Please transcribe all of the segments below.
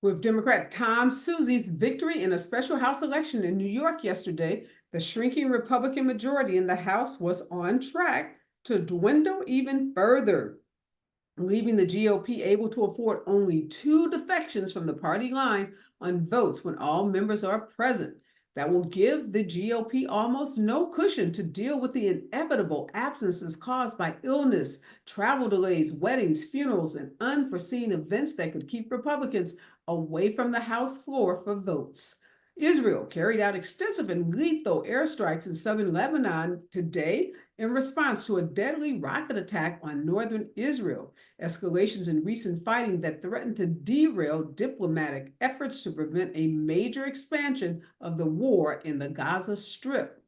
With Democrat Tom Susie's victory in a special House election in New York yesterday, the shrinking Republican majority in the House was on track to dwindle even further, leaving the GOP able to afford only two defections from the party line on votes when all members are present. That will give the GOP almost no cushion to deal with the inevitable absences caused by illness, travel delays, weddings, funerals, and unforeseen events that could keep Republicans away from the House floor for votes. Israel carried out extensive and lethal airstrikes in southern Lebanon today in response to a deadly rocket attack on northern Israel. Escalations in recent fighting that threatened to derail diplomatic efforts to prevent a major expansion of the war in the Gaza Strip.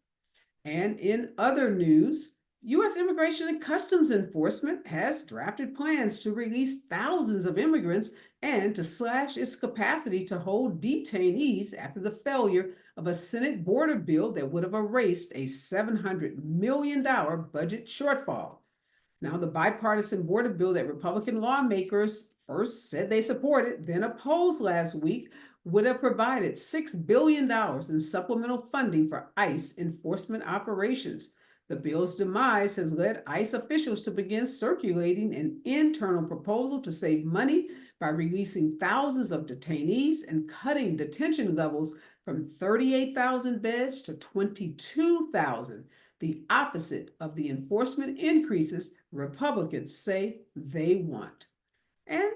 And in other news, U.S. Immigration and Customs Enforcement has drafted plans to release thousands of immigrants and to slash its capacity to hold detainees after the failure of a Senate border bill that would have erased a $700 million budget shortfall. Now, the bipartisan border bill that Republican lawmakers first said they supported, then opposed last week, would have provided $6 billion in supplemental funding for ICE enforcement operations. The bill's demise has led ICE officials to begin circulating an internal proposal to save money by releasing thousands of detainees and cutting detention levels from 38,000 beds to 22,000, the opposite of the enforcement increases Republicans say they want. And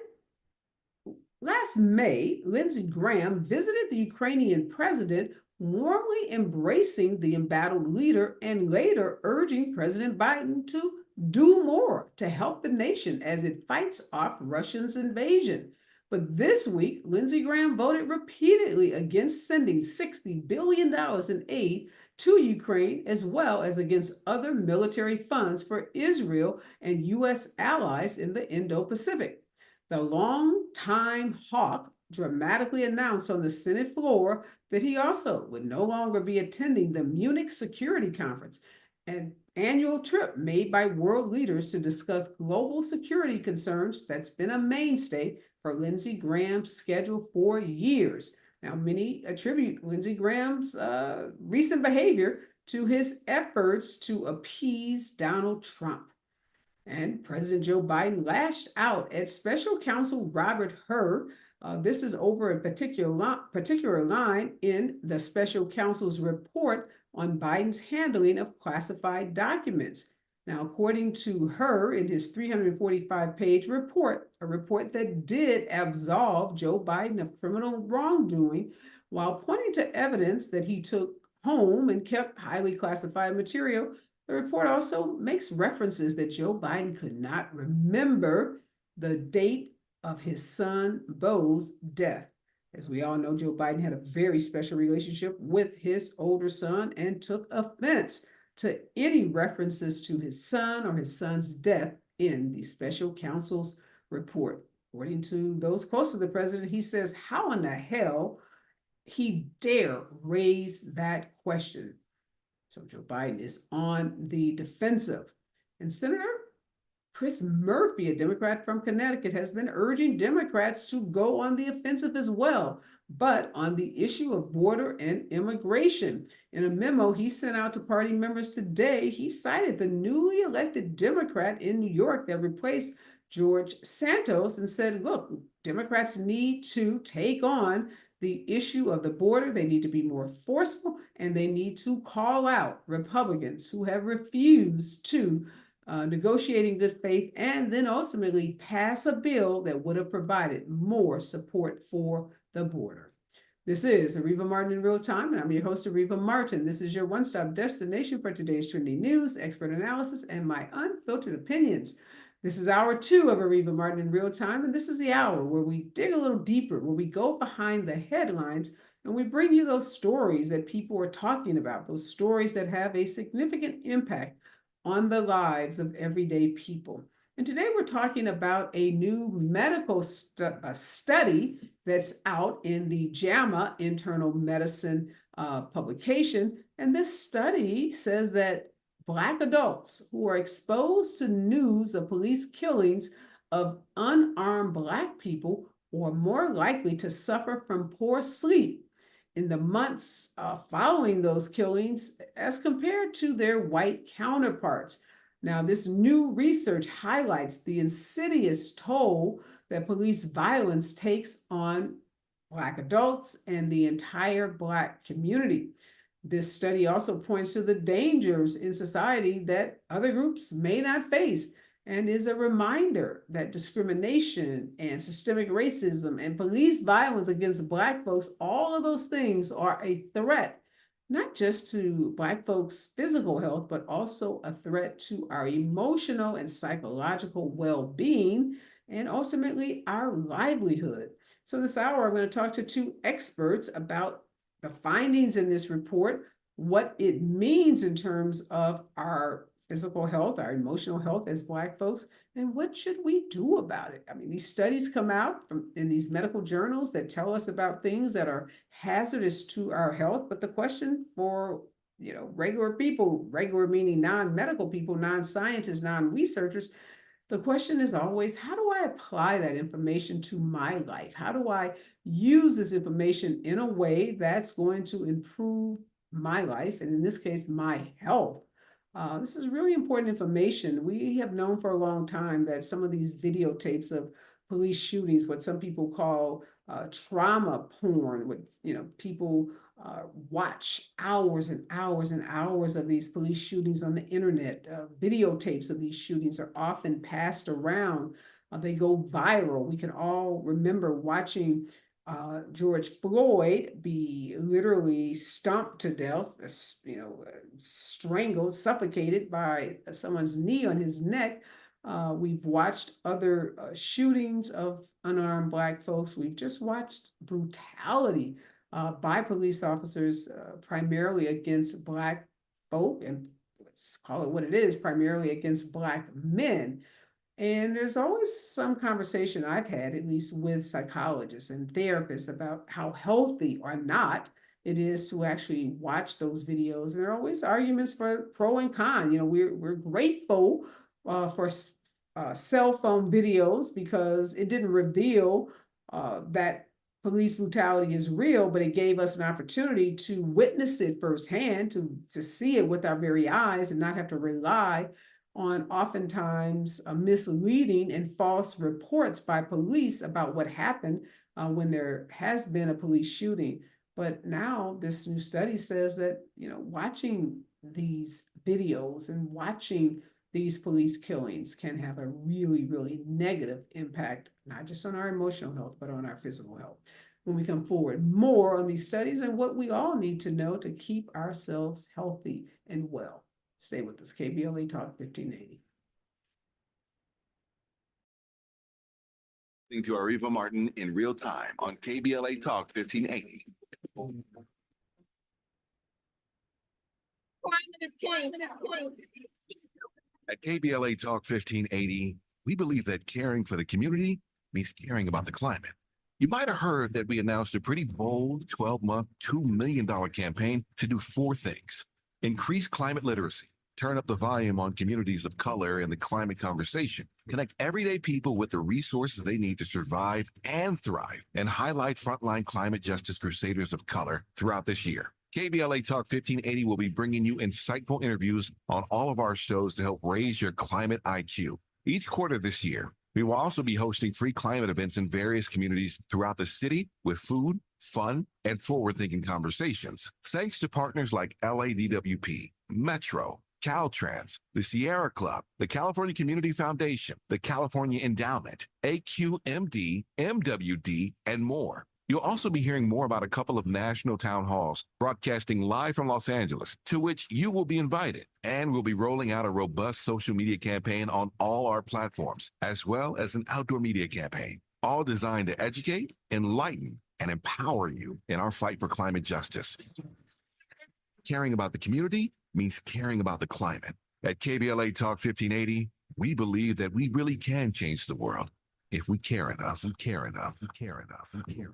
last May, Lindsey Graham visited the Ukrainian president, warmly embracing the embattled leader and later urging President Biden to do more to help the nation as it fights off Russia's invasion. But this week, Lindsey Graham voted repeatedly against sending $60 billion in aid to Ukraine, as well as against other military funds for Israel and U.S. allies in the Indo-Pacific. The longtime hawk dramatically announced on the Senate floor that he also would no longer be attending the Munich Security Conference, an annual trip made by world leaders to discuss global security concerns that's been a mainstay for Lindsey Graham's schedule for years. Now, many attribute Lindsey Graham's recent behavior to his efforts to appease Donald Trump. And President Joe Biden lashed out at special counsel Robert Hur. This is over a particular line in the special counsel's report on Biden's handling of classified documents. Now, according to Hur, in his 345-page report, a report that did absolve Joe Biden of criminal wrongdoing, while pointing to evidence that he took home and kept highly classified material, the report also makes references that Joe Biden could not remember the date of his son Beau's death. As we all know, Joe Biden had a very special relationship with his older son and took offense to any references to his son or his son's death in the special counsel's report. According to those close to the president, he says, how in the hell he dare raise that question? So Joe Biden is on the defensive. And Senator Chris Murphy, a Democrat from Connecticut, has been urging Democrats to go on the offensive as well, but on the issue of border and immigration. In a memo he sent out to party members today, he cited the newly elected Democrat in New York that replaced George Santos and said, look, Democrats need to take on the issue of the border. They need to be more forceful, and they need to call out Republicans who have refused to negotiate in good faith and then ultimately pass a bill that would have provided more support for the border. This is Areva Martin in real time, and I'm your host, Areva Martin. This is your one-stop destination for today's trending news, expert analysis, and my unfiltered opinions. This is hour 2 of Areva Martin in real time, and this is the hour where we dig a little deeper, where we go behind the headlines, and we bring you those stories that people are talking about, those stories that have a significant impact on the lives of everyday people. And today we're talking about a new medical study that's out in the JAMA Internal Medicine publication. And this study says that Black adults who are exposed to news of police killings of unarmed Black people or more likely to suffer from poor sleep in the months following those killings as compared to their white counterparts. Now, this new research highlights the insidious toll that police violence takes on Black adults and the entire Black community. This study also points to the dangers in society that other groups may not face and is a reminder that discrimination and systemic racism and police violence against Black folks, all of those things are a threat, not just to Black folks' physical health, but also a threat to our emotional and psychological well being and ultimately our livelihood. So, this hour, I'm going to talk to two experts about the findings in this report, what it means in terms of our physical health, our emotional health as Black folks, and what should we do about it? I mean, these studies come out in these medical journals that tell us about things that are hazardous to our health. But the question for regular people, regular meaning non-medical people, non-scientists, non-researchers, the question is always, how do I apply that information to my life? How do I use this information in a way that's going to improve my life, and in this case, my health? This is really important information. We have known for a long time that some of these videotapes of police shootings, what some people call trauma porn, with people watch hours and hours and hours of these police shootings on the internet. Videotapes of these shootings are often passed around. They go viral. We can all remember watching George Floyd be literally stomped to death, strangled, suffocated by someone's knee on his neck. We've watched other shootings of unarmed Black folks. We've just watched brutality by police officers, primarily against Black folk, and let's call it what it is, primarily against Black men. And there's always some conversation I've had, at least with psychologists and therapists, about how healthy or not it is to actually watch those videos. And there are always arguments for pro and con. We're grateful for cell phone videos because it didn't reveal that police brutality is real, but it gave us an opportunity to witness it firsthand, to see it with our very eyes and not have to rely on oftentimes misleading and false reports by police about what happened when there has been a police shooting. But now this new study says that, watching these videos and watching these police killings can have a really, really negative impact, not just on our emotional health, but on our physical health. When we come forward, more on these studies and what we all need to know to keep ourselves healthy and well. Stay with us. KBLA Talk 1580. To Areva Martin in real time on KBLA Talk 1580. At KBLA Talk 1580, we believe that caring for the community means caring about the climate. You might have heard that we announced a pretty bold 12-month, $2 million campaign to do 4 things. Increase climate literacy, turn up the volume on communities of color in the climate conversation, connect everyday people with the resources they need to survive and thrive, and highlight frontline climate justice crusaders of color throughout this year. KBLA Talk 1580 will be bringing you insightful interviews on all of our shows to help raise your climate IQ. Each quarter this year, we will also be hosting free climate events in various communities throughout the city with food, fun, and forward-thinking conversations. Thanks to partners like LADWP, Metro, Caltrans, the Sierra Club, the California Community Foundation, the California Endowment, AQMD, MWD, and more. You'll also be hearing more about a couple of national town halls broadcasting live from Los Angeles, to which you will be invited. And we'll be rolling out a robust social media campaign on all our platforms, as well as an outdoor media campaign, all designed to educate, enlighten, and empower you in our fight for climate justice. Caring about the community means caring about the climate. At KBLA Talk 1580, we believe that we really can change the world if we care enough and care enough and care enough and care enough.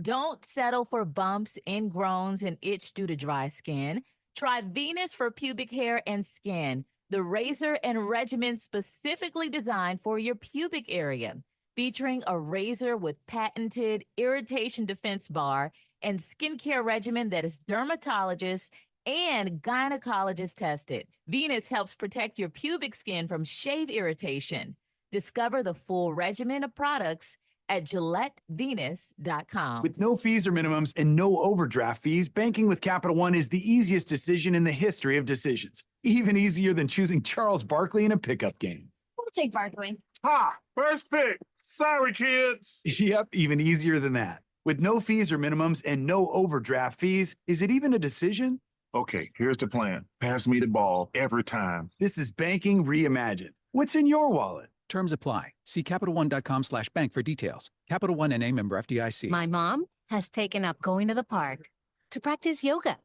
Don't settle for bumps, ingrowns, and itch due to dry skin. Try Venus for pubic hair and skin, the razor and regimen specifically designed for your pubic area. featuring a razor with patented irritation defense bar and skincare regimen that is dermatologist and gynecologist tested. Venus helps protect your pubic skin from shave irritation. Discover the full regimen of products at GilletteVenus.com. With no fees or minimums and no overdraft fees, banking with Capital One is the easiest decision in the history of decisions. Even easier than choosing Charles Barkley in a pickup game. We'll take Barkley. Ha! First pick. Sorry, kids. Yep, even easier than that. With no fees or minimums and no overdraft fees, is it even a decision? Okay, here's the plan. Pass me the ball every time. This is banking reimagined. What's in your wallet? Terms apply. See CapitalOne.com/bank for details. Capital One NA member FDIC. My mom has taken up going to the park to practice yoga.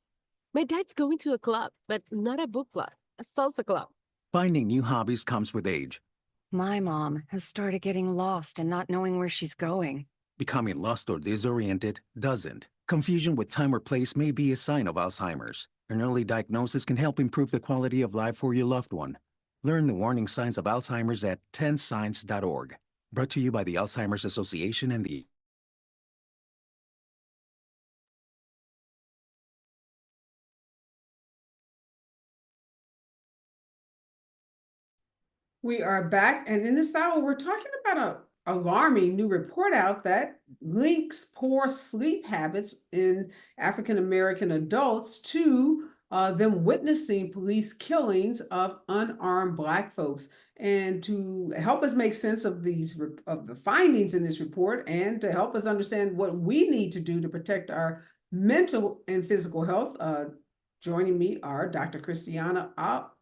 My dad's going to a club, but not a book club, a salsa club. Finding new hobbies comes with age. My mom has started getting lost and not knowing where she's going. Becoming lost or disoriented doesn't. Confusion with time or place may be a sign of Alzheimer's. An early diagnosis can help improve the quality of life for your loved one. Learn the warning signs of Alzheimer's at 10signs.org. Brought to you by the Alzheimer's Association and the We are back, and in this hour, we're talking about an alarming new report out that links poor sleep habits in African American adults to them witnessing police killings of unarmed Black folks. And to help us make sense of the findings in this report, and to help us understand what we need to do to protect our mental and physical health, joining me are Dr. Christiana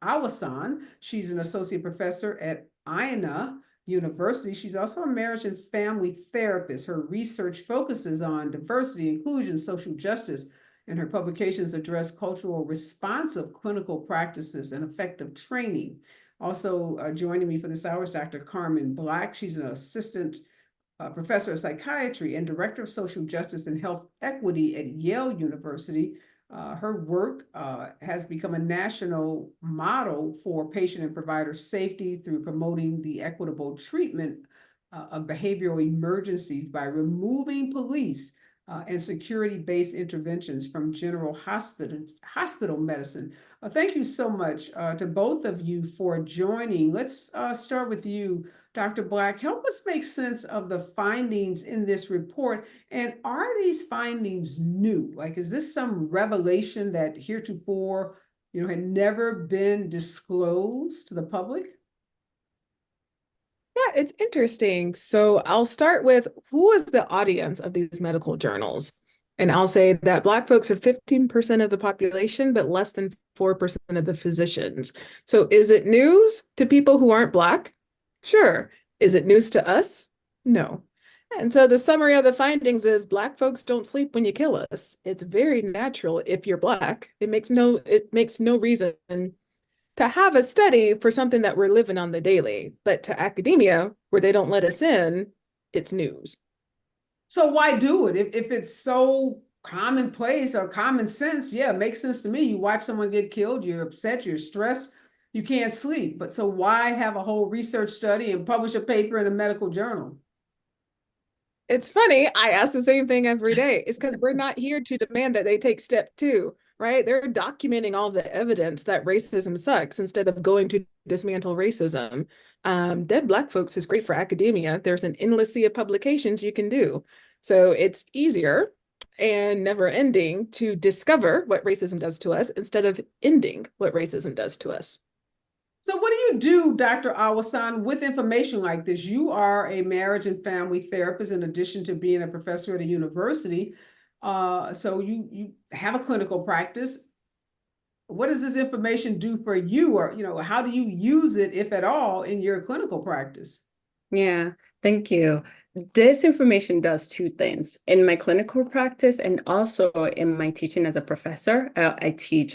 Awasan. She's an associate professor at Ina University. She's also a marriage and family therapist. Her research focuses on diversity, inclusion, social justice, and her publications address cultural responsive clinical practices and effective training. Also joining me for this hour is Dr. Carmen Black. She's an assistant professor of psychiatry and director of social justice and health equity at Yale University. Her work has become a national model for patient and provider safety through promoting the equitable treatment of behavioral emergencies by removing police and security-based interventions from general hospital medicine. Thank you so much to both of you for joining. Let's start with you, Dr. Black. Help us make sense of the findings in this report. And are these findings new? Like, is this some revelation that heretofore, had never been disclosed to the public? Yeah, it's interesting. So I'll start with who is the audience of these medical journals? And I'll say that Black folks are 15% of the population, but less than 4% of the physicians. So is it news to people who aren't Black? Sure. Is it news to us? No. And so the summary of the findings is Black folks don't sleep when you kill us. It's very natural if you're Black. It makes no reason to have a study for something that we're living on the daily, but to academia, where they don't let us in, it's news. So why do it? If it's so commonplace or common sense, yeah, it makes sense to me. You watch someone get killed, you're upset, you're stressed, you can't sleep. But so why have a whole research study and publish a paper in a medical journal? It's funny, I ask the same thing every day. It's because we're not here to demand that they take step 2. Right? They're documenting all the evidence that racism sucks instead of going to dismantle racism. Dead Black folks is great for academia. There's an endless sea of publications you can do. So it's easier and never ending to discover what racism does to us instead of ending what racism does to us. So what do you do, Dr. Awasan, with information like this? You are a marriage and family therapist in addition to being a professor at a university. So you have a clinical practice. What does this information do for you? Or, how do you use it, if at all, in your clinical practice? Yeah, thank you. This information does 2 things. In my clinical practice and also in my teaching as a professor, I teach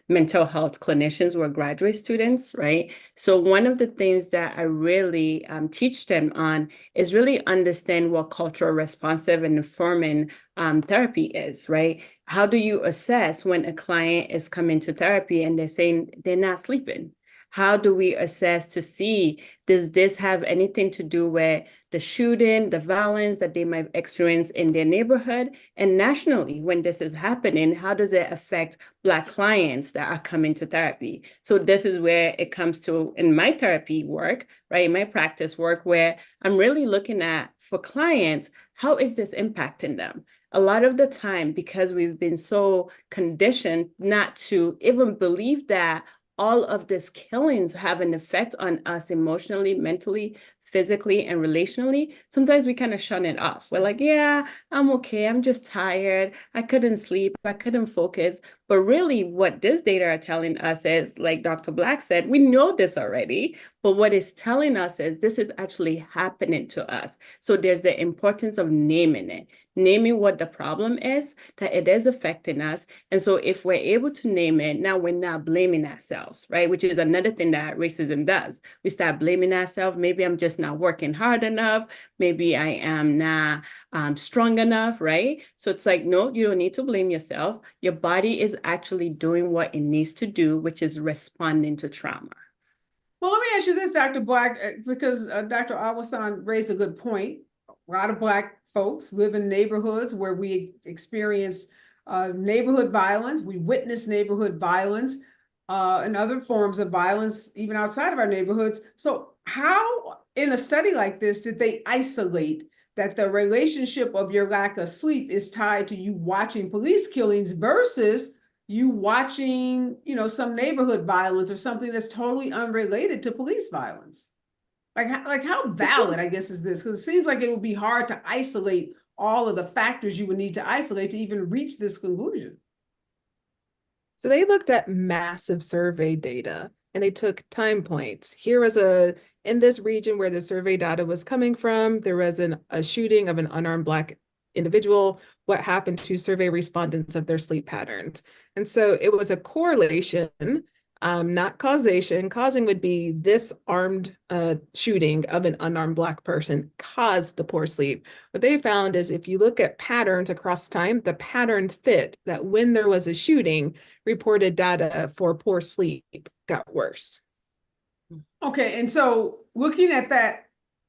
mental health clinicians who are graduate students, right? So one of the things that I really teach them on is really understand what cultural responsive and informing therapy is, right? How do you assess when a client is coming to therapy and they're saying they're not sleeping? How do we assess to see, does this have anything to do with the shooting, the violence that they might experience in their neighborhood? And nationally, when this is happening, how does it affect Black clients that are coming to therapy? So this is where it comes to in my therapy work, right? In my practice work, where I'm really looking at for clients, how is this impacting them? A lot of the time, because we've been so conditioned not to even believe that all of these killings have an effect on us emotionally, mentally, physically, and relationally, sometimes we kind of shun it off. We're like, yeah, I'm okay. I'm just tired. I couldn't sleep. I couldn't focus. But really, what this data are telling us is, like Dr. Black said, we know this already, but what it's telling us is this is actually happening to us. So there's the importance of naming it, naming what the problem is, that it is affecting us. And so if we're able to name it, now we're not blaming ourselves, right? Which is another thing that racism does. We start blaming ourselves. Maybe I'm just not working hard enough. Maybe I am not strong enough, right? So it's like, no, you don't need to blame yourself. Your body is actually doing what it needs to do, which is responding to trauma. Well, let me ask you this, Dr. Black, because Dr. Awasan raised a good point. A lot of Black folks live in neighborhoods where we experience neighborhood violence. We witness neighborhood violence and other forms of violence, even outside of our neighborhoods. So how, in a study like this, did they isolate that the relationship of your lack of sleep is tied to you watching police killings versus you watching, some neighborhood violence or something that's totally unrelated to police violence? Like how valid, I guess, is this? Because it seems like it would be hard to isolate all of the factors you would need to isolate to even reach this conclusion. So they looked at massive survey data and they took time points. Here was in this region where the survey data was coming from, there was a shooting of an unarmed Black individual. What happened to survey respondents of their sleep patterns? And so it was a correlation, not causation. Causing would be this armed shooting of an unarmed Black person caused the poor sleep. What they found is if you look at patterns across time, the patterns fit that when there was a shooting, reported data for poor sleep got worse. Okay, and so looking at that,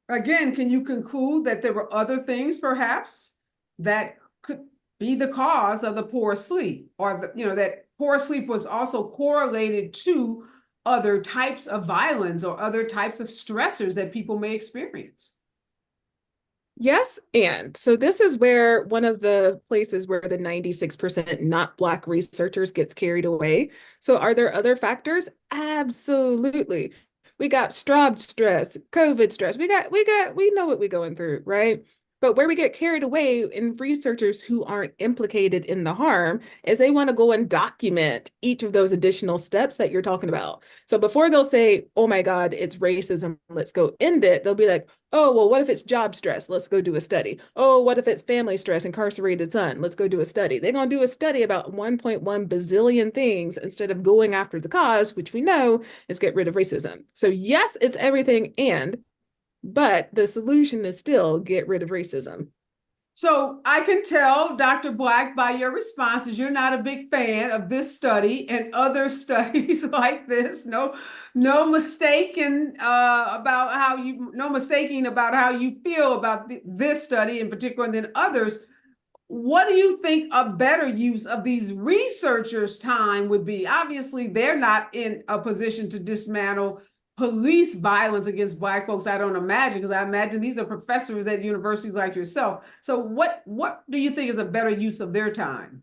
again, can you conclude that there were other things perhaps that could be the cause of the poor sleep, or that poor sleep was also correlated to other types of violence or other types of stressors that people may experience? Yes, and so this is where one of the places where the 96% not Black researchers gets carried away. So are there other factors? Absolutely. We got Straub stress, COVID stress. We know what we're going through, right? But where we get carried away in researchers who aren't implicated in the harm is they want to go and document each of those additional steps that you're talking about. So before they'll say, oh my God, it's racism, let's go end it, they'll be like, oh, well, what if it's job stress? Let's go do a study. Oh, what if it's family stress, incarcerated son? Let's go do a study. They're going to do a study about 1.1 bazillion things instead of going after the cause, which we know is get rid of racism. So yes, it's everything but the solution is still get rid of racism. So I can tell, Dr. Black, by your responses, you're not a big fan of this study and other studies like this. No mistaking about how you feel about this study in particular than others. What do you think a better use of these researchers' time would be? Obviously, they're not in a position to dismantle police violence against Black folks, I don't imagine, because I imagine these are professors at universities like yourself. So what do you think is a better use of their time?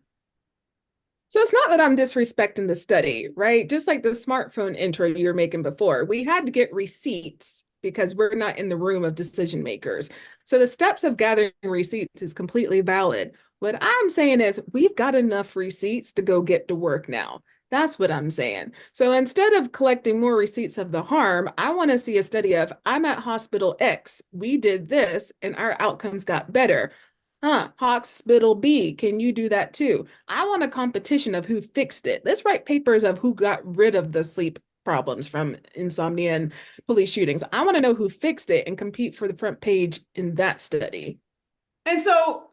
So it's not that I'm disrespecting the study, right? Just like the smartphone intro you were making before, we had to get receipts because we're not in the room of decision makers. So the steps of gathering receipts is completely valid. What I'm saying is we've got enough receipts to go get to work now. That's what I'm saying. So instead of collecting more receipts of the harm, I want to see a study of I'm at hospital X. We did this and our outcomes got better. Hospital B, can you do that too? I want a competition of who fixed it. Let's write papers of who got rid of the sleep problems from insomnia and police shootings. I want to know who fixed it and compete for the front page in that study. And so,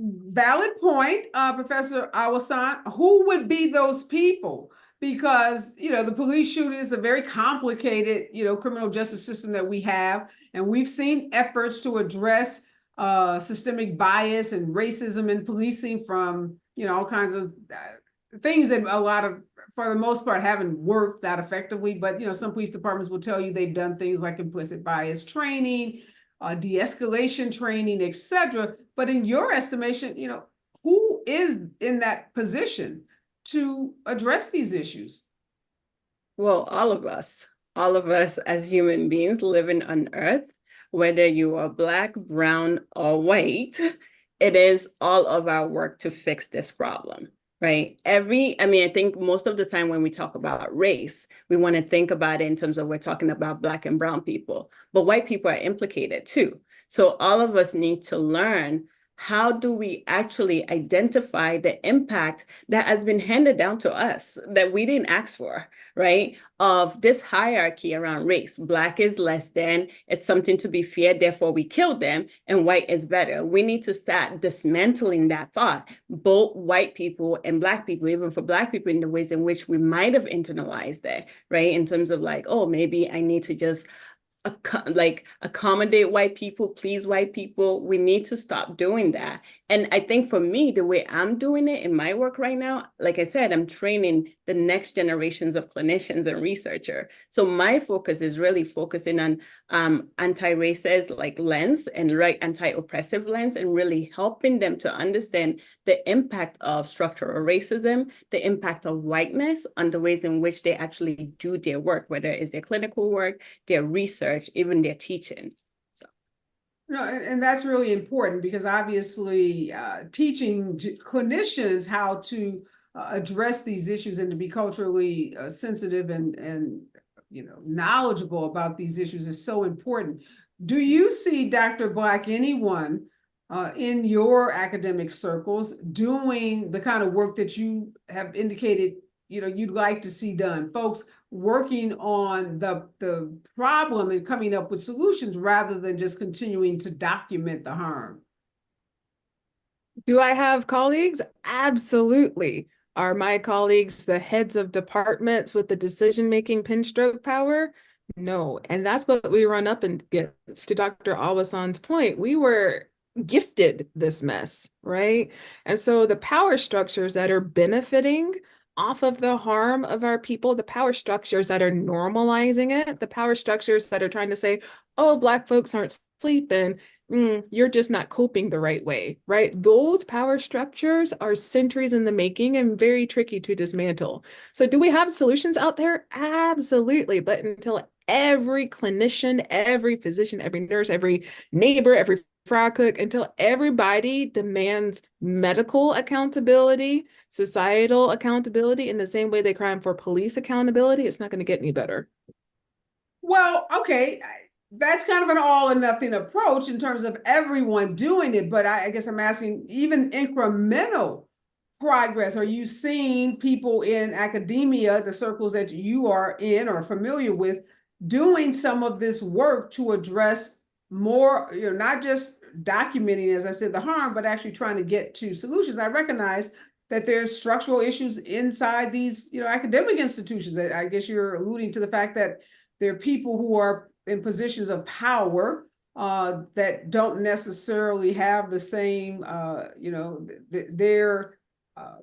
valid point, Professor Awasan, who would be those people because, the police shooting is a very complicated, criminal justice system that we have. And we've seen efforts to address systemic bias and racism in policing from, all kinds of things that for the most part, haven't worked that effectively. But, some police departments will tell you they've done things like implicit bias training, de-escalation training, etc. But in your estimation, who is in that position to address these issues? Well, all of us as human beings living on Earth, whether you are Black, brown, or white, it is all of our work to fix this problem, right? I think most of the time when we talk about race, we want to think about it in terms of we're talking about Black and brown people, but white people are implicated too. So all of us need to learn, how do we actually identify the impact that has been handed down to us that we didn't ask for, right? Of this hierarchy around race. Black is less than, it's something to be feared, therefore we kill them, and white is better. We need to start dismantling that thought, both white people and Black people, even for Black people, in the ways in which we might have internalized that, right? In terms of like, oh, maybe I need to just accommodate white people, please white people. We need to stop doing that. And I think for me, the way I'm doing it in my work right now, like I said, I'm training the next generations of clinicians and researchers. So my focus is really focusing on anti-racist lens and anti-oppressive lens, and really helping them to understand the impact of structural racism, the impact of whiteness on the ways in which they actually do their work, whether it's their clinical work, their research, even their teaching. No, and that's really important, because obviously teaching clinicians how to address these issues and to be culturally sensitive and knowledgeable about these issues is so important. Do you see, Dr. Black, anyone in your academic circles doing the kind of work that you have indicated you'd like to see done? Folks working on the problem and coming up with solutions rather than just continuing to document the harm. Do I have colleagues? Absolutely. Are my colleagues the heads of departments with the decision-making pen stroke power? No. And that's what we run up against. To Dr. Awasan's point, we were gifted this mess, right? And so the power structures that are benefiting off of the harm of our people, the power structures that are normalizing it, the power structures that are trying to say, oh, Black folks aren't sleeping, you're just not coping the right way, right? Those power structures are centuries in the making and very tricky to dismantle. So do we have solutions out there? Absolutely. But until every clinician, every physician, every nurse, every neighbor, every fry cook, until everybody demands medical accountability, societal accountability in the same way they cry for police accountability, it's not going to get any better. Well, okay, that's kind of an all or nothing approach in terms of everyone doing it, but I guess I'm asking, even incremental progress, are you seeing people in academia, the circles that you are in or familiar with, doing some of this work to address more, not just documenting, as I said, the harm, but actually trying to get to solutions? I recognize that there's structural issues inside these, academic institutions. That I guess you're alluding to the fact that there are people who are in positions of power that don't necessarily have the same, their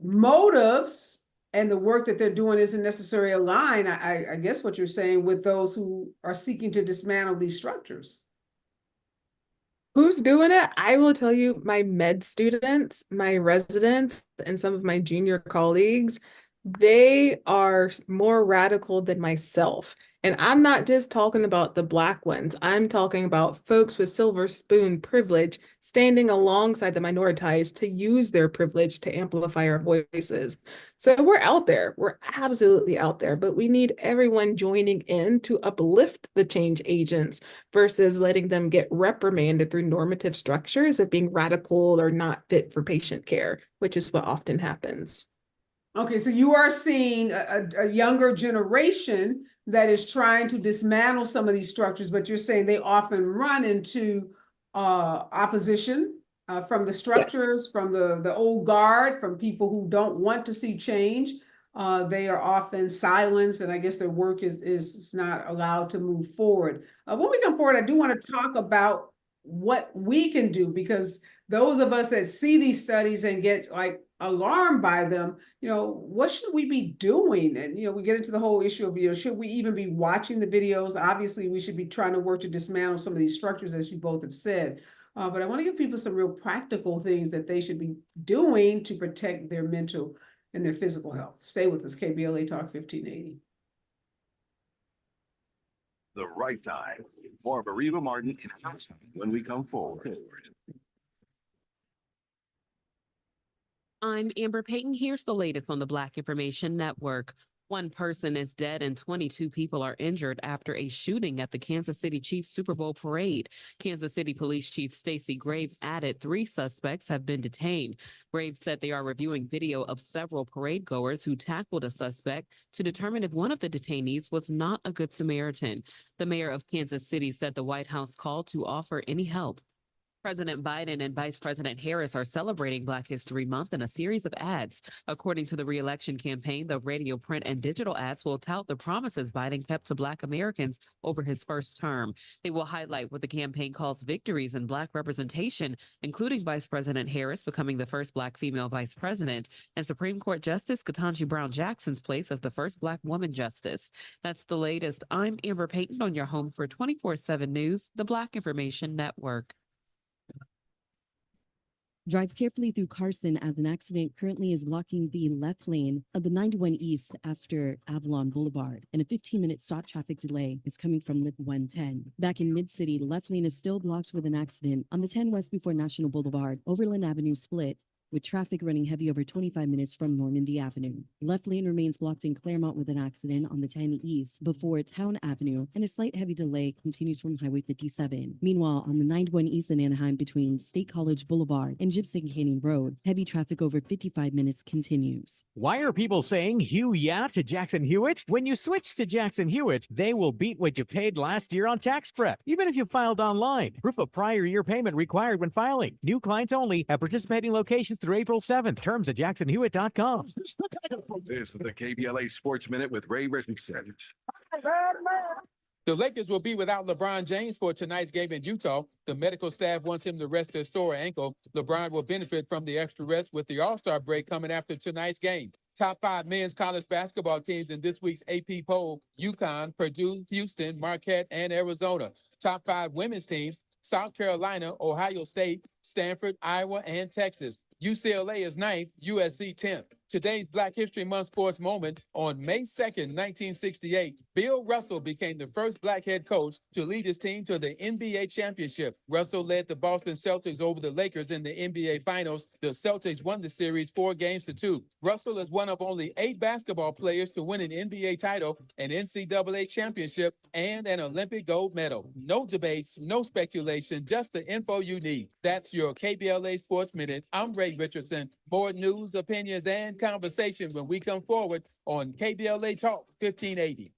motives and the work that they're doing isn't necessarily aligned, I guess what you're saying, with those who are seeking to dismantle these structures. Who's doing it? I will tell you, my med students, my residents, and some of my junior colleagues, they are more radical than myself. And I'm not just talking about the Black ones. I'm talking about folks with silver spoon privilege standing alongside the minoritized to use their privilege to amplify our voices. So we're out there. We're absolutely out there, but we need everyone joining in to uplift the change agents versus letting them get reprimanded through normative structures of being radical or not fit for patient care, which is what often happens. Okay, so you are seeing a younger generation that is trying to dismantle some of these structures, but you're saying they often run into opposition from the structures, yes, from the old guard, from people who don't want to see change. they are often silenced, and I guess their work is not allowed to move forward. When we come forward, I do want to talk about what we can do, because those of us that see these studies and get like alarmed by them, what should we be doing? And, we get into the whole issue of, should we even be watching the videos? Obviously, we should be trying to work to dismantle some of these structures, as you both have said. But I want to give people some real practical things that they should be doing to protect their mental and their physical health. Stay with us, KBLA Talk 1580. The right time. More of Areva Martin in announcement when we come forward. I'm Amber Payton. Here's the latest on the Black Information Network. One person is dead and 22 people are injured after a shooting at the Kansas City Chiefs Super Bowl parade. Kansas City Police Chief Stacey Graves added 3 suspects have been detained. Graves said they are reviewing video of several parade goers who tackled a suspect to determine if one of the detainees was not a good Samaritan. The mayor of Kansas City said the White House called to offer any help. President Biden and Vice President Harris are celebrating Black History Month in a series of ads. According to the re-election campaign, the radio, print, and digital ads will tout the promises Biden kept to Black Americans over his first term. They will highlight what the campaign calls victories in Black representation, including Vice President Harris becoming the first Black female vice president and Supreme Court Justice Ketanji Brown Jackson's place as the first Black woman justice. That's the latest. I'm Amber Payton on your home for 24/7 News, the Black Information Network. Drive carefully through Carson as an accident currently is blocking the left lane of the 91 East after Avalon Boulevard, and a 15-minute stop traffic delay is coming from Lip 110. Back in Mid-City, the left lane is still blocked with an accident on the 10 West before National Boulevard. Overland Avenue split, with traffic running heavy over 25 minutes from Normandy Avenue. Left lane remains blocked in Claremont with an accident on the 10 East before Town Avenue, and a slight heavy delay continues from Highway 57. Meanwhile, on the 91 East in Anaheim between State College Boulevard and Gibson Canyon Road, heavy traffic over 55 minutes continues. Why are people saying "Hugh yeah" to Jackson Hewitt? When you switch to Jackson Hewitt, they will beat what you paid last year on tax prep, even if you filed online. Proof of prior year payment required when filing. New clients only at participating locations through April 7th. Terms at jacksonhewitt.com. This is the KBLA Sports Minute with Ray Richardson. The Lakers will be without LeBron James for tonight's game in Utah. The medical staff wants him to rest his sore ankle. LeBron will benefit from the extra rest with the All-Star break coming after tonight's game. Top 5 men's college basketball teams in this week's AP poll: UConn, Purdue, Houston, Marquette, and Arizona. Top 5 women's teams: South Carolina, Ohio State, Stanford, Iowa, and Texas. UCLA is 9th, USC 10th. Today's Black History Month sports moment: on May 2nd, 1968, Bill Russell became the first Black head coach to lead his team to the NBA championship. Russell led the Boston Celtics over the Lakers in the NBA Finals. The Celtics won the series 4-2. Russell is one of only 8 basketball players to win an NBA title, an NCAA championship, and an Olympic gold medal. No debates, no speculation, just the info you need. That's your KBLA Sports Minute. I'm Ray Richardson. More news, opinions, and conversation when we come forward on KBLA Talk 1580.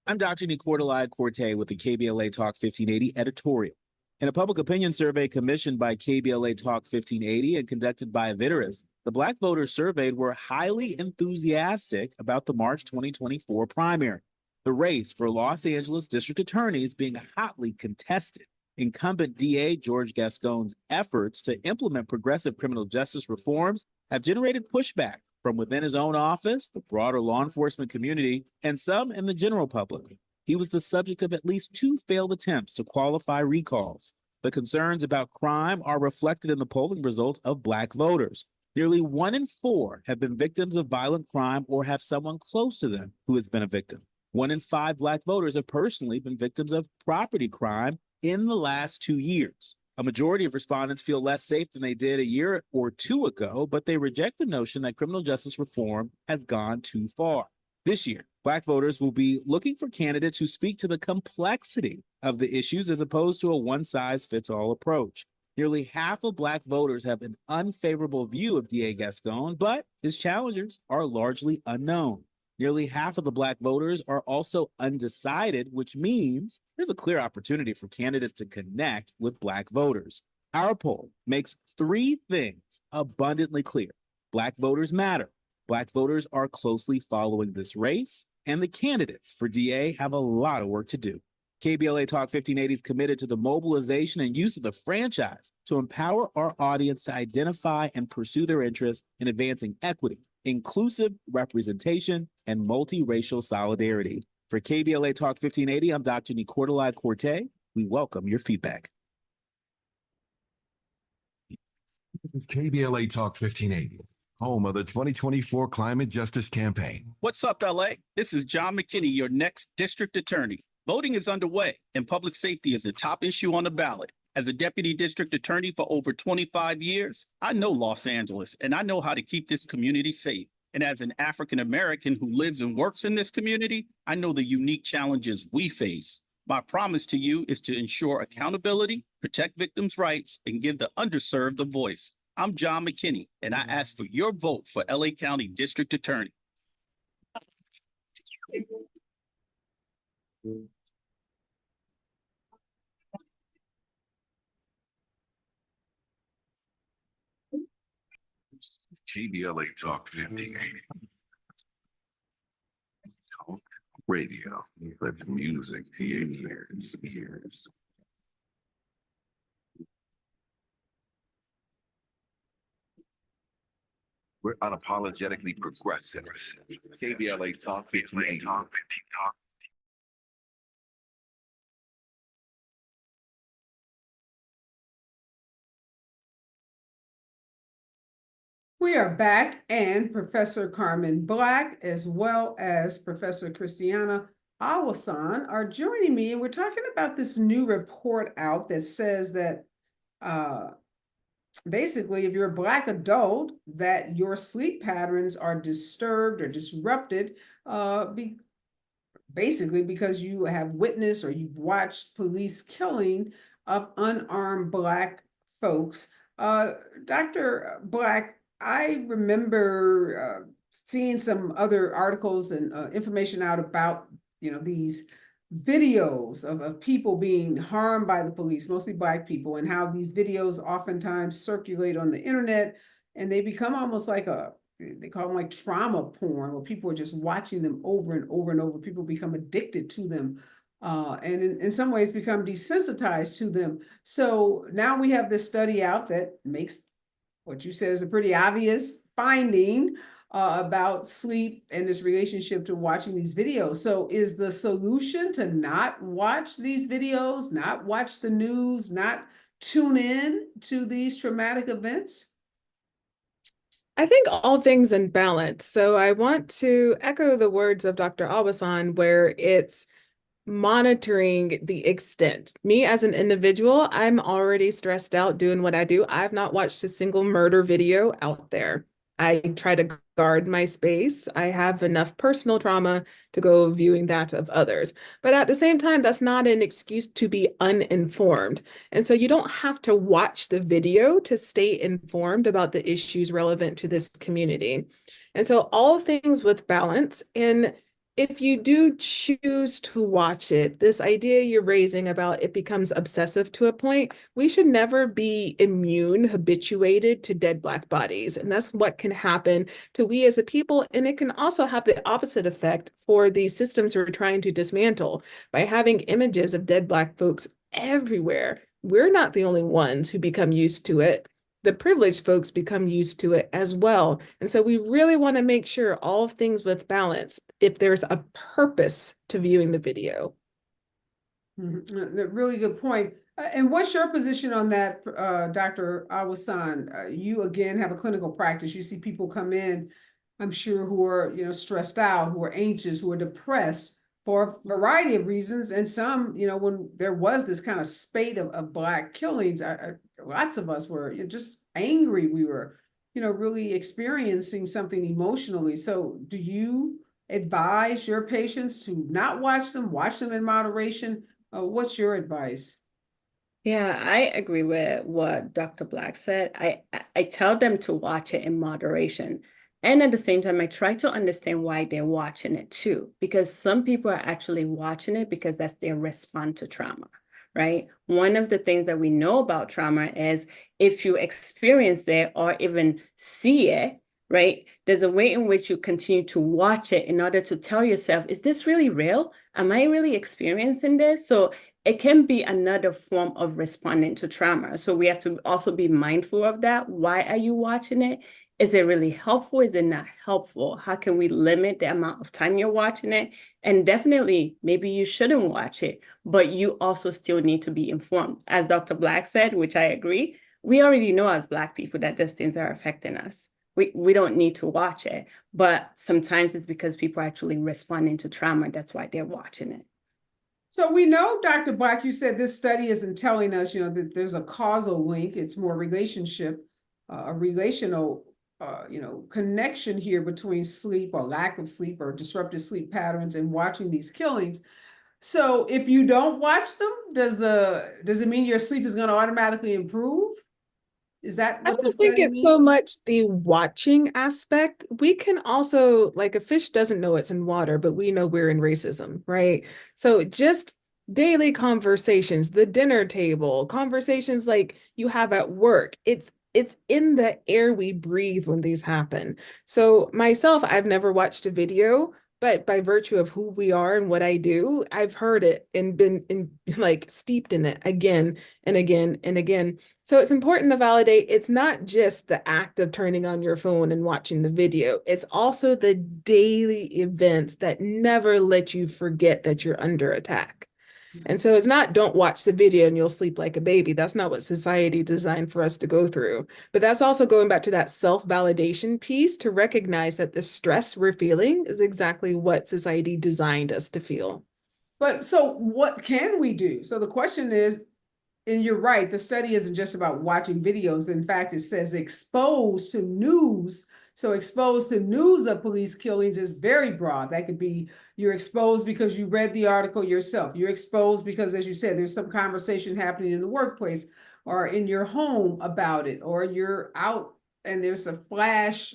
I'm Dr. Nicordelai Corte with the KBLA Talk 1580 editorial. In a public opinion survey commissioned by KBLA Talk 1580 and conducted by Viteris, the Black voters surveyed were highly enthusiastic about the March 2024 primary. The race for Los Angeles District Attorney is being hotly contested. Incumbent DA George Gascon's efforts to implement progressive criminal justice reforms have generated pushback from within his own office, the broader law enforcement community, and some in the general public. He was the subject of at least 2 failed attempts to qualify recalls. The concerns about crime are reflected in the polling results of Black voters. Nearly 1 in 4 have been victims of violent crime or have someone close to them who has been a victim. 1 in 5 Black voters have personally been victims of property crime in the last 2 years. A majority of respondents feel less safe than they did a year or 2 ago, but they reject the notion that criminal justice reform has gone too far. This year, Black voters will be looking for candidates who speak to the complexity of the issues as opposed to a one-size-fits-all approach. Nearly half of Black voters have an unfavorable view of DA Gascon, but his challengers are largely unknown. Nearly half of the Black voters are also undecided, which means there's a clear opportunity for candidates to connect with Black voters. Our poll makes 3 things abundantly clear. Black voters matter. Black voters are closely following this race, and the candidates for DA have a lot of work to do. KBLA Talk 1580 is committed to the mobilization and use of the franchise to empower our audience to identify and pursue their interests in advancing equity, inclusive representation, and multiracial solidarity. For KBLA Talk 1580, I'm Dr. Nicordelai Corte. We welcome your feedback. KBLA Talk 1580, home of the 2024 Climate Justice Campaign. What's up, LA? This is John McKinney, your next district attorney. Voting is underway, and public safety is the top issue on the ballot. As a deputy district attorney for over 25 years, I know Los Angeles, and I know how to keep this community safe. And as an African American who lives and works in this community, I know the unique challenges we face. My promise to you is to ensure accountability, protect victims' rights, and give the underserved a voice. I'm John McKinney, and I ask for your vote for LA County District Attorney. KBLA Talk 1580. Talk radio. Let music to your ears. We're unapologetically progressive. KBLA Talk 1580. We are back, and Professor Carmen Black, as well as Professor Christiana Awasan, are joining me, and we're talking about this new report out that says that basically, if you're a Black adult, that your sleep patterns are disturbed or disrupted, basically because you have witnessed or you've watched police killing of unarmed Black folks. Dr. Black, I remember seeing some other articles and information out about, these videos of people being harmed by the police, mostly Black people, and how these videos oftentimes circulate on the internet, and they become almost like they call them like trauma porn, where people are just watching them over and over and over. People become addicted to them, and in some ways become desensitized to them. So now we have this study out that makes what you said is a pretty obvious finding about sleep and its relationship to watching these videos. So is the solution to not watch these videos, not watch the news, not tune in to these traumatic events? I think all things in balance. So I want to echo the words of Dr. Awasan, where it's monitoring the extent. Me as an individual, I'm already stressed out doing what I do. I've not watched a single murder video out there. I try to guard my space. I have enough personal trauma to go viewing that of others. But at the same time, that's not an excuse to be uninformed. And so you don't have to watch the video to stay informed about the issues relevant to this community. And so all things with balance. And if you do choose to watch it, this idea you're raising about it becomes obsessive to a point, we should never be immune, habituated to dead Black bodies. And that's what can happen to we as a people. And it can also have the opposite effect for the systems we're trying to dismantle by having images of dead Black folks everywhere. We're not the only ones who become used to it. The privileged folks become used to it as well. And so we really want to make sure all things with balance, if there's a purpose to viewing the video. Really good point. And what's your position on that, Dr. Awasan? You, again, have a clinical practice. You see people come in, I'm sure, who are, stressed out, who are anxious, who are depressed for a variety of reasons. And some, when there was this kind of spate of Black killings, lots of us were just angry. We were, really experiencing something emotionally. So do you advise your patients to not watch them in moderation? What's your advice? Yeah, I agree with what Dr. Black said. I tell them to watch it in moderation. And at the same time, I try to understand why they're watching it too, because some people are actually watching it because that's their response to trauma, right? One of the things that we know about trauma is if you experience it or even see it, right? There's a way in which you continue to watch it in order to tell yourself, is this really real? Am I really experiencing this? So it can be another form of responding to trauma. So we have to also be mindful of that. Why are you watching it? Is it really helpful? Is it not helpful? How can we limit the amount of time you're watching it? And definitely, maybe you shouldn't watch it, but you also still need to be informed. As Dr. Black said, which I agree, we already know as Black people that these things are affecting us. We don't need to watch it, but sometimes it's because people are actually responding to trauma. That's why they're watching it. So we know, Dr. Black, you said this study isn't telling us, that there's a causal link. It's more relationship, a relational, connection here between sleep or lack of sleep or disrupted sleep patterns and watching these killings. So if you don't watch them, does it mean your sleep is going to automatically improve? Is that I what the don't think study it's so means? much the watching aspect. We can also, like, a fish doesn't know it's in water, but we know we're in racism, right? So just daily conversations, the dinner table, conversations like you have at work, it's in the air we breathe when these happen. So myself, I've never watched a video, but by virtue of who we are and what I do, I've heard it and been like steeped in it again and again and again. So it's important to validate it's not just the act of turning on your phone and watching the video. It's also the daily events that never let you forget that you're under attack. And so it's not don't watch the video and you'll sleep like a baby. That's not what society designed for us to go through. But that's also going back to that self-validation piece to recognize that the stress we're feeling is exactly what society designed us to feel. But so what can we do? So the question is, and you're right, the study isn't just about watching videos. In fact, it says exposed to news. So exposed to news of police killings is very broad. That could be you're exposed because you read the article yourself. You're exposed because, as you said, there's some conversation happening in the workplace or in your home about it, or you're out and there's a flash,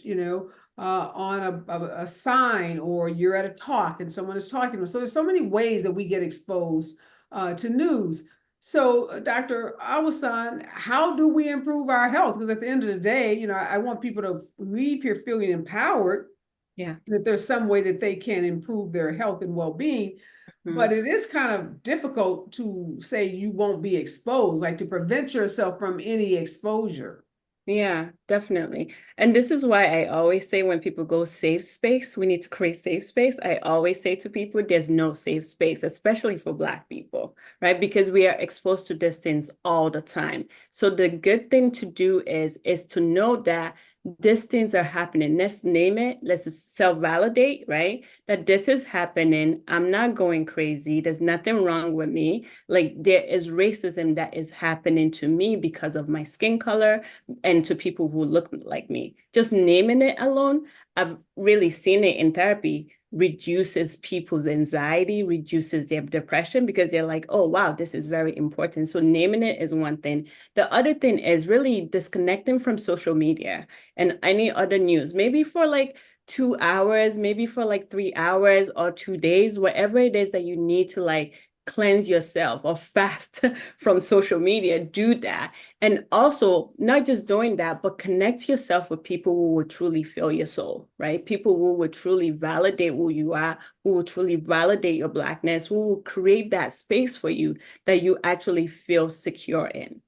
on a sign, or you're at a talk and someone is talking. So there's so many ways that we get exposed to news. So, Dr. Awasan, how do we improve our health? Because at the end of the day, I want people to leave here feeling empowered. Yeah. That there's some way that they can improve their health and well-being. But it is kind of difficult to say you won't be exposed, like to prevent yourself from any exposure. Yeah, definitely. And this is why I always say when people go safe space, we need to create safe space. I always say to people, there's no safe space, especially for Black people, right? Because we are exposed to these things all the time. So the good thing to do is to know that these things are happening. Let's name it. Let's self-validate, right? That this is happening. I'm not going crazy. There's nothing wrong with me. Like there is racism that is happening to me because of my skin color and to people who look like me. Just naming it alone, I've really seen it in therapy, reduces people's anxiety, reduces their depression because they're like, oh, wow, this is very important. So naming it is one thing. The other thing is really disconnecting from social media and any other news, maybe for like 2 hours, maybe for like 3 hours or 2 days, whatever it is that you need to like cleanse yourself or fast from social media, do that. And also not just doing that, but connect yourself with people who will truly feel your soul, right? People who will truly validate who you are, who will truly validate your Blackness, who will create that space for you that you actually feel secure in.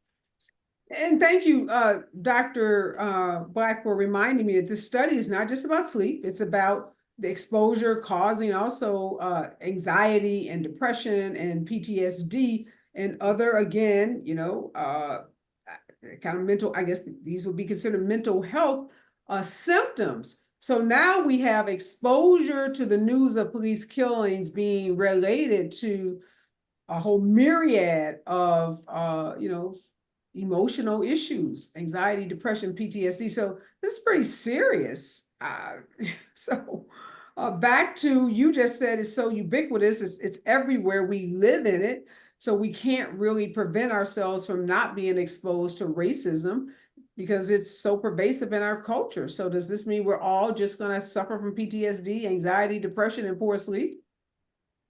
And thank you, Dr. Black, for reminding me that this study is not just about sleep. It's about the exposure causing also anxiety and depression and PTSD and other, again, kind of mental, I guess these would be considered mental health symptoms. So now we have exposure to the news of police killings being related to a whole myriad of, emotional issues, anxiety, depression, PTSD. So this is pretty serious. Back to, you just said it's so ubiquitous, it's everywhere, we live in it. So we can't really prevent ourselves from not being exposed to racism because it's so pervasive in our culture. So does this mean we're all just going to suffer from PTSD, anxiety, depression, and poor sleep?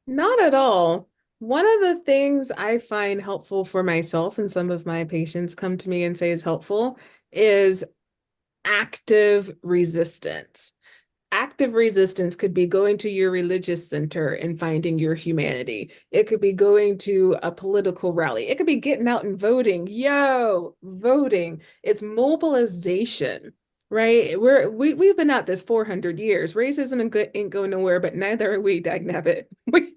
Not at all. One of the things I find helpful for myself and some of my patients come to me and say is helpful is active resistance. Active resistance could be going to your religious center and finding your humanity. It could be going to a political rally. It could be getting out and voting. Yo, voting. It's mobilization, right? We've been at this 400 years. Racism ain't going nowhere, but neither are we, dagnabbit.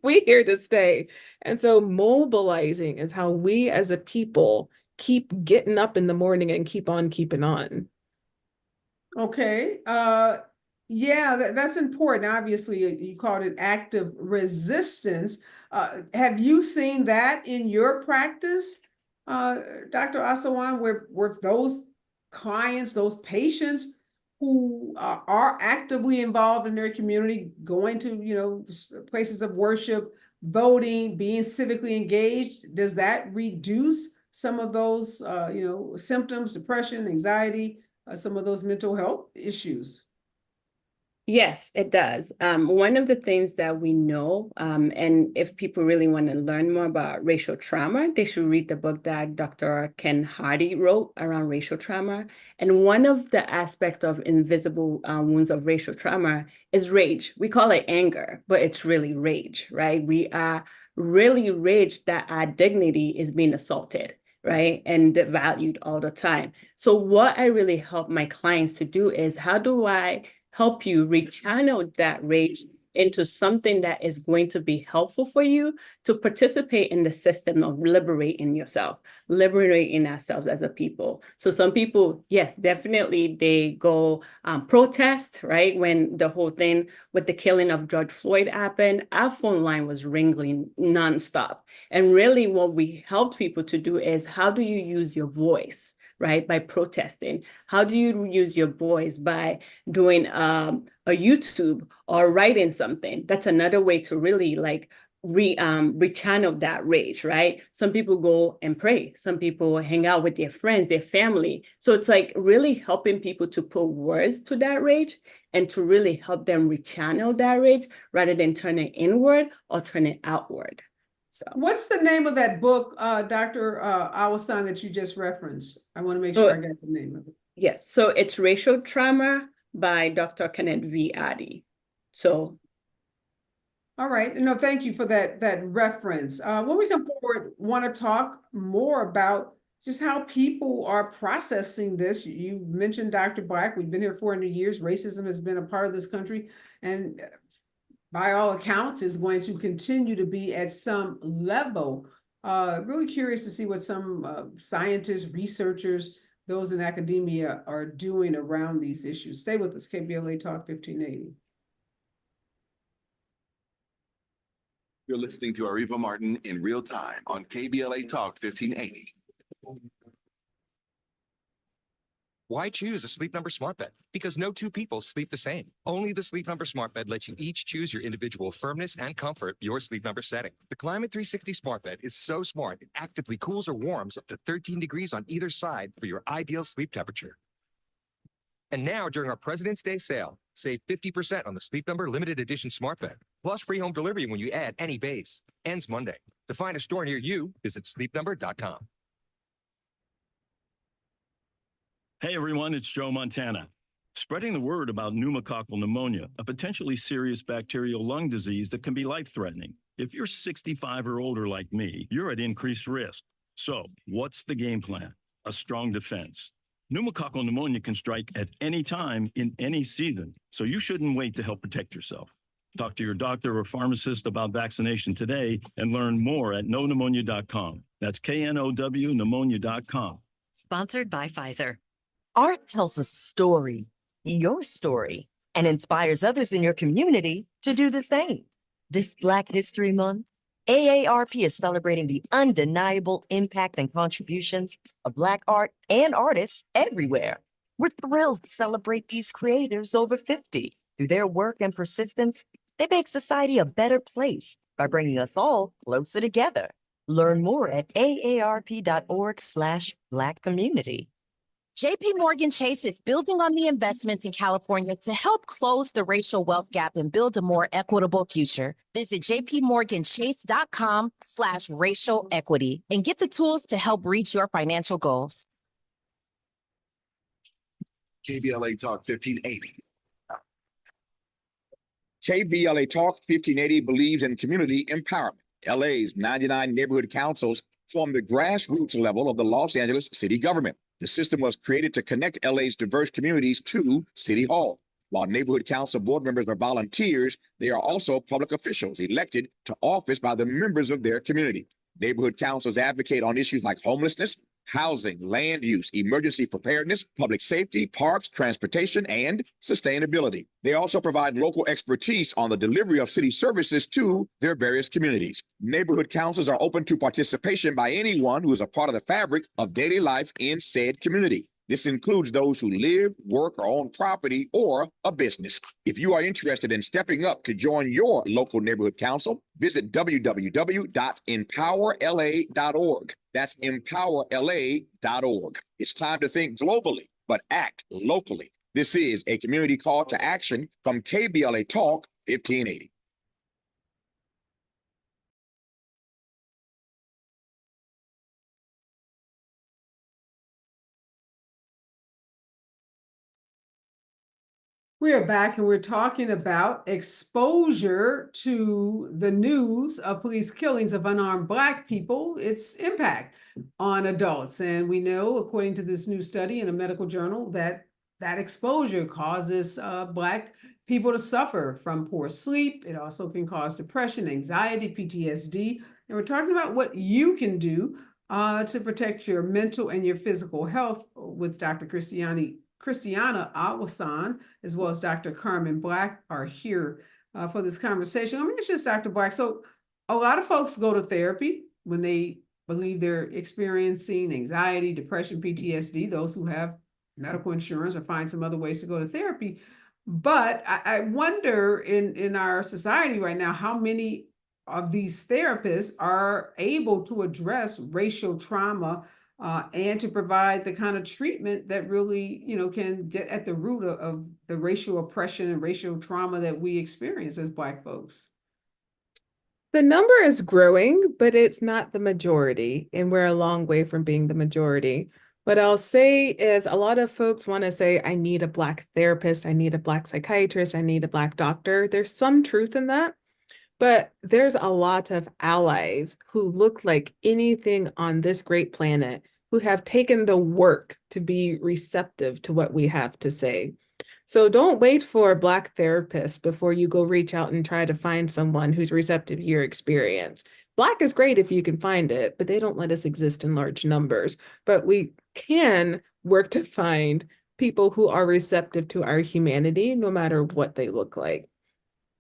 We here to stay. And so mobilizing is how we as a people keep getting up in the morning and keep on keeping on. Okay. Yeah, that's important. Obviously, you called it active resistance. Have you seen that in your practice, Dr. Asawan, where those clients, those patients who are actively involved in their community, going to, places of worship, voting, being civically engaged, does that reduce some of those, symptoms, depression, anxiety, some of those mental health issues? Yes, it does. One of the things that we know, and if people really want to learn more about racial trauma, they should read the book that Dr. Ken Hardy wrote around racial trauma. And one of the aspects of invisible wounds of racial trauma is rage. We call it anger, but it's really rage, right? We are really rage that our dignity is being assaulted, right? And valued all the time. So what I really help my clients to do is, how do I help you rechannel that rage into something that is going to be helpful for you to participate in the system of liberating yourself, liberating ourselves as a people. So some people, yes, definitely they go protest, right? When the whole thing with the killing of George Floyd happened, our phone line was ringing nonstop. And really what we helped people to do is, how do you use your voice? Right? By protesting. How do you use your voice? By doing a YouTube or writing something. That's another way to really rechannel that rage, right? Some people go and pray. Some people hang out with their friends, their family. So it's like really helping people to put words to that rage and to really help them rechannel that rage rather than turn it inward or turn it outward. So what's the name of that book, Dr. Awasan, that you just referenced? I want to make sure I got the name of it. Yes, so it's Racial Trauma by Dr. Kenneth V. Addy. So, all right. No, thank you for that reference. When we come forward, want to talk more about just how people are processing this. You mentioned Dr. Black. We've been here 400 years. Racism has been a part of this country, and by all accounts, is going to continue to be at some level. Really curious to see what some scientists, researchers, those in academia are doing around these issues. Stay with us, KBLA Talk 1580. You're listening to Areva Martin in real time on KBLA Talk 1580. Why choose a Sleep Number smart bed? Because no two people sleep the same. Only the Sleep Number smart bed lets you each choose your individual firmness and comfort, your Sleep Number setting. The Climate 360 smart bed is so smart, it actively cools or warms up to 13 degrees on either side for your ideal sleep temperature. And now, during our President's Day sale, save 50% on the Sleep Number limited edition smart bed, plus free home delivery when you add any base. Ends Monday. To find a store near you, visit sleepnumber.com. Hey everyone, it's Joe Montana. Spreading the word about pneumococcal pneumonia, a potentially serious bacterial lung disease that can be life-threatening. If you're 65 or older like me, you're at increased risk. So, what's the game plan? A strong defense. Pneumococcal pneumonia can strike at any time in any season, so you shouldn't wait to help protect yourself. Talk to your doctor or pharmacist about vaccination today and learn more at knowpneumonia.com. That's KNOW pneumonia.com. Sponsored by Pfizer. Art tells a story, your story, and inspires others in your community to do the same. This Black History Month, AARP is celebrating the undeniable impact and contributions of Black art and artists everywhere. We're thrilled to celebrate these creators over 50. Through their work and persistence, they make society a better place by bringing us all closer together. Learn more at aarp.org/Black community. JP Morgan Chase is building on the investments in California to help close the racial wealth gap and build a more equitable future. Visit jpmorganchase.com/racial equity and get the tools to help reach your financial goals. KBLA Talk 1580. KBLA Talk 1580 believes in community empowerment. LA's 99 neighborhood councils form the grassroots level of the Los Angeles city government. The system was created to connect LA's diverse communities to City Hall. While neighborhood council board members are volunteers, they are also public officials elected to office by the members of their community. Neighborhood councils advocate on issues like homelessness, housing, land use, emergency preparedness, public safety, parks, transportation, and sustainability. They also provide local expertise on the delivery of city services to their various communities. Neighborhood councils are open to participation by anyone who is a part of the fabric of daily life in said community. This includes those who live, work, or own property or a business. If you are interested in stepping up to join your local neighborhood council, visit www.empowerla.org. That's empowerla.org. It's time to think globally, but act locally. This is a community call to action from KBLA Talk 1580. We are back and we're talking about exposure to the news of police killings of unarmed Black people, its impact on adults. And we know, according to this new study in a medical journal, that exposure causes Black people to suffer from poor sleep. It also can cause depression, anxiety, PTSD. And we're talking about what you can do to protect your mental and your physical health with Dr. Christiana Awasan, as well as Dr. Carmen Black, are here for this conversation. Let me ask you this, Dr. Black. So a lot of folks go to therapy when they believe they're experiencing anxiety, depression, PTSD, those who have medical insurance or find some other ways to go to therapy. But I wonder in our society right now, how many of these therapists are able to address racial trauma and to provide the kind of treatment that really, can get at the root of the racial oppression and racial trauma that we experience as Black folks. The number is growing, but it's not the majority, and we're a long way from being the majority. What I'll say is a lot of folks want to say, I need a Black therapist, I need a Black psychiatrist, I need a Black doctor. There's some truth in that. But there's a lot of allies who look like anything on this great planet who have taken the work to be receptive to what we have to say. So don't wait for a Black therapist before you go reach out and try to find someone who's receptive to your experience. Black is great if you can find it, but they don't let us exist in large numbers. But we can work to find people who are receptive to our humanity, no matter what they look like.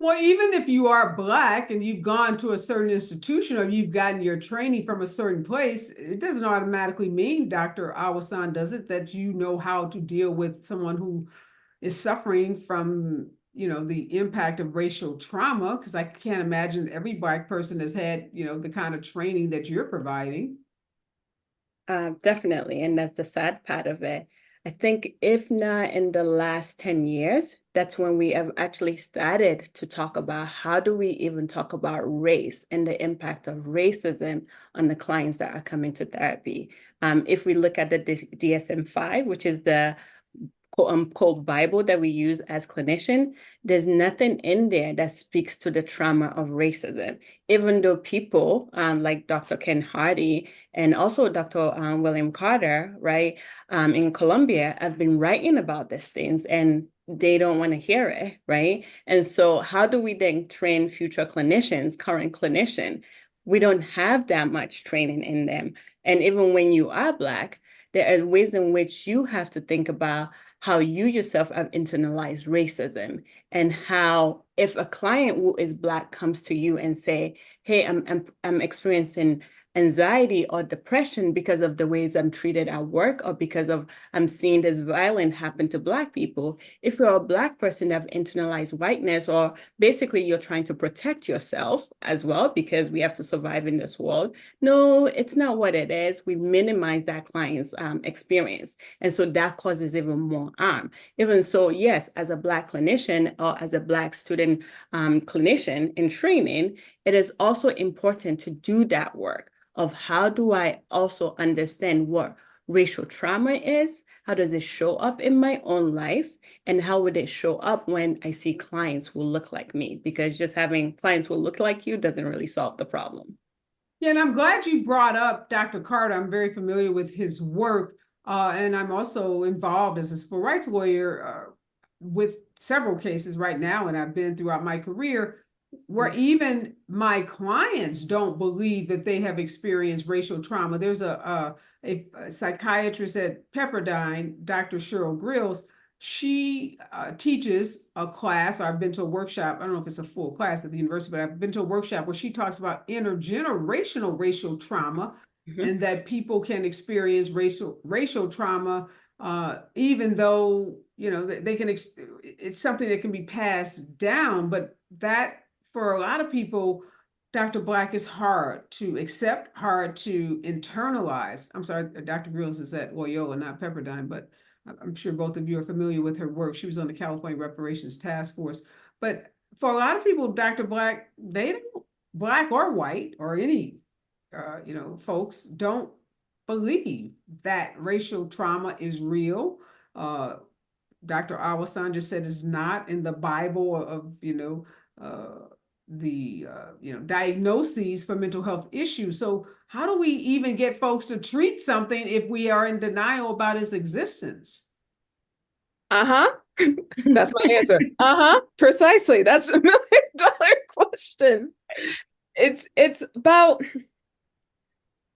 Well, even if you are Black and you've gone to a certain institution or you've gotten your training from a certain place, it doesn't automatically mean, Dr. Awasan, does it, that you know how to deal with someone who is suffering from, the impact of racial trauma? Because I can't imagine every Black person has had, the kind of training that you're providing. Definitely. And that's the sad part of it. I think if not in the last 10 years, that's when we have actually started to talk about how do we even talk about race and the impact of racism on the clients that are coming to therapy. If we look at the DSM-5, which is the quote-unquote Bible that we use as clinicians, there's nothing in there that speaks to the trauma of racism, even though people like Dr. Ken Hardy and also Dr. William Carter, right, in Colombia have been writing about these things, and they don't want to hear it, right? And so how do we then train future clinicians, current clinicians? We don't have that much training in them. And even when you are Black, there are ways in which you have to think about how you yourself have internalized racism, and how if a client who is Black comes to you and say, hey, I'm experiencing anxiety or depression because of the ways I'm treated at work, or because of I'm seeing this violence happen to Black people. If you're a Black person that have internalized whiteness, or basically you're trying to protect yourself as well because we have to survive in this world, no, it's not what it is. We minimize that client's experience. And so that causes even more harm. Even so, yes, as a Black clinician or as a Black student clinician in training, it is also important to do that work of how do I also understand what racial trauma is, how does it show up in my own life, and how would it show up when I see clients who look like me? Because just having clients who look like you doesn't really solve the problem. Yeah, and I'm glad you brought up Dr. Carter. I'm very familiar with his work, and I'm also involved as a civil rights lawyer with several cases right now, and I've been throughout my career where even my clients don't believe that they have experienced racial trauma. There's a psychiatrist at Pepperdine, Dr. Cheryl Grills. She teaches a class, or I've been to a workshop. I don't know if it's a full class at the university, but I've been to a workshop where she talks about intergenerational racial trauma, and that people can experience racial trauma, even though, you know, they can, it's something that can be passed down, but that for a lot of people, Dr. Black, is hard to accept, hard to internalize. I'm sorry, Dr. Grills is at Loyola, not Pepperdine, but I'm sure both of you are familiar with her work. She was on the California Reparations Task Force. But for a lot of people, Dr. Black, they don't, Black or white or any, you know, folks don't believe that racial trauma is real. Dr. Awasan just said it's not in the Bible of, you know, you know, diagnoses for mental health issues. So how do we even get folks to treat something if we are in denial about its existence? That's my answer. Precisely. That's a $1 million question. It's about,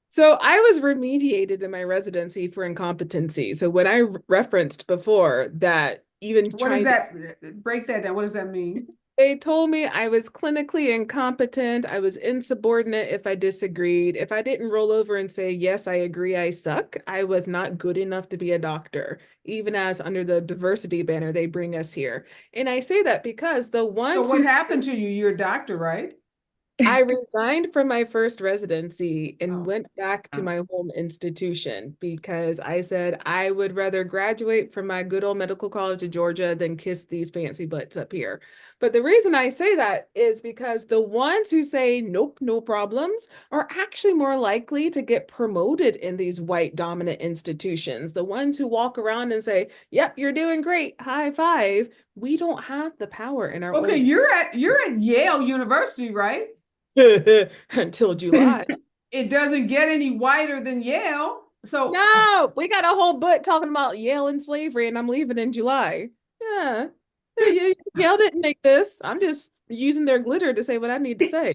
so I was remediated in my residency for incompetency. So when I referenced before that, even what does that, break that down, what does that mean? They told me I was clinically incompetent. I was insubordinate if I disagreed. If I didn't roll over and say, yes, I agree, I suck, I was not good enough to be a doctor, even as under the diversity banner, they bring us here. And I say that because the ones So what happened to you? You're a doctor, right? I resigned from my first residency and went back to my home institution because I said I would rather graduate from my good old Medical College of Georgia than kiss these fancy butts up here. But the reason I say that is because the ones who say, nope, no problems, are actually more likely to get promoted in these white dominant institutions. The ones who walk around and say, yep, you're doing great, high five. We don't have the power in our Okay, own. you're at Yale University, right? Until July. It doesn't get any whiter than Yale. So no, we got a whole book talking about Yale and slavery, and I'm leaving in July. Yeah. Yale didn't make this. I'm just using their glitter to say what I need to say.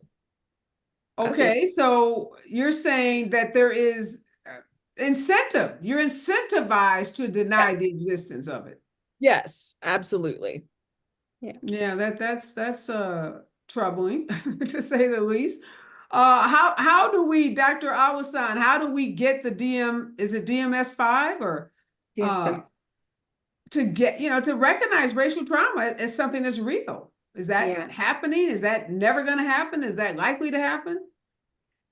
Okay, so you're saying that there is incentive. You're incentivized to deny the existence of it. Yes, absolutely. Yeah, that's troubling to say the least. How do we, Dr. Awasan, how do we get the is it DMS-5 or to get, you know, to recognize racial trauma as something that's real? Is that happening? Is that never going to happen? Is that likely to happen?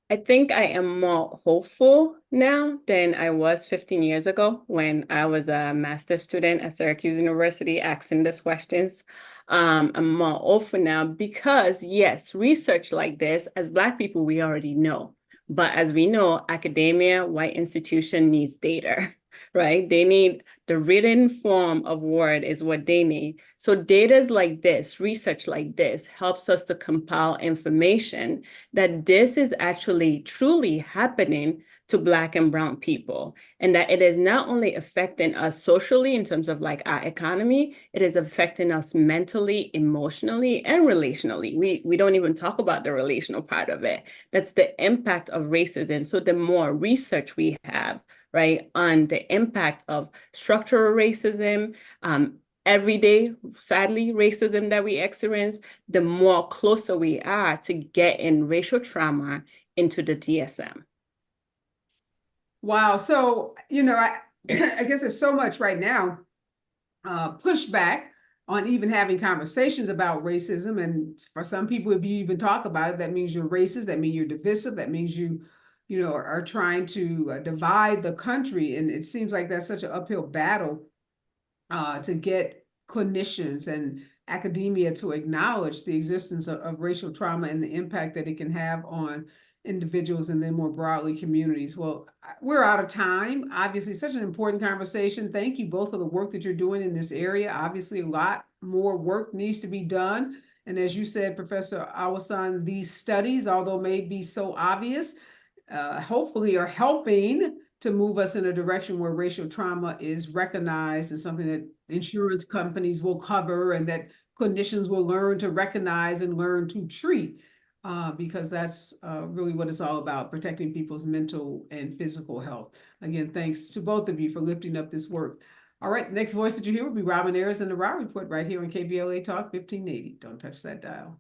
I think I am more hopeful now than I was 15 years ago when I was a master's student at Syracuse University asking these questions. I'm more hopeful now because, yes, research like this, as Black people, we already know. But as we know, academia, white institution needs data, right? They need the written form of word is what they need. So data like this, research like this helps us to compile information that this is actually truly happening to Black and Brown people, and that it is not only affecting us socially in terms of like our economy, it is affecting us mentally, emotionally, and relationally. We don't even talk about the relational part of it. That's the impact of racism. So the more research we have, right, on the impact of structural racism, everyday, sadly, racism that we experience, the more closer we are to getting racial trauma into the DSM. Wow. So, you know, I guess there's so much right now pushback on even having conversations about racism. And for some people, if you even talk about it, that means you're racist, that means you're divisive, that means you know, are trying to divide the country. And it seems like that's such an uphill battle to get clinicians and academia to acknowledge the existence of racial trauma and the impact that it can have on individuals and then more broadly communities. Well, we're out of time. Obviously, such an important conversation. Thank you both for the work that you're doing in this area. Obviously, a lot more work needs to be done. And as you said, Professor Awasan, these studies, although may be so obvious, hopefully are helping to move us in a direction where racial trauma is recognized and something that insurance companies will cover and that clinicians will learn to recognize and learn to treat, because that's really what it's all about, protecting people's mental and physical health. Again, thanks to both of you for lifting up this work. All right, next voice that you hear will be Robin Ayers in the Raw Report right here on KBLA Talk 1580. Don't touch that dial.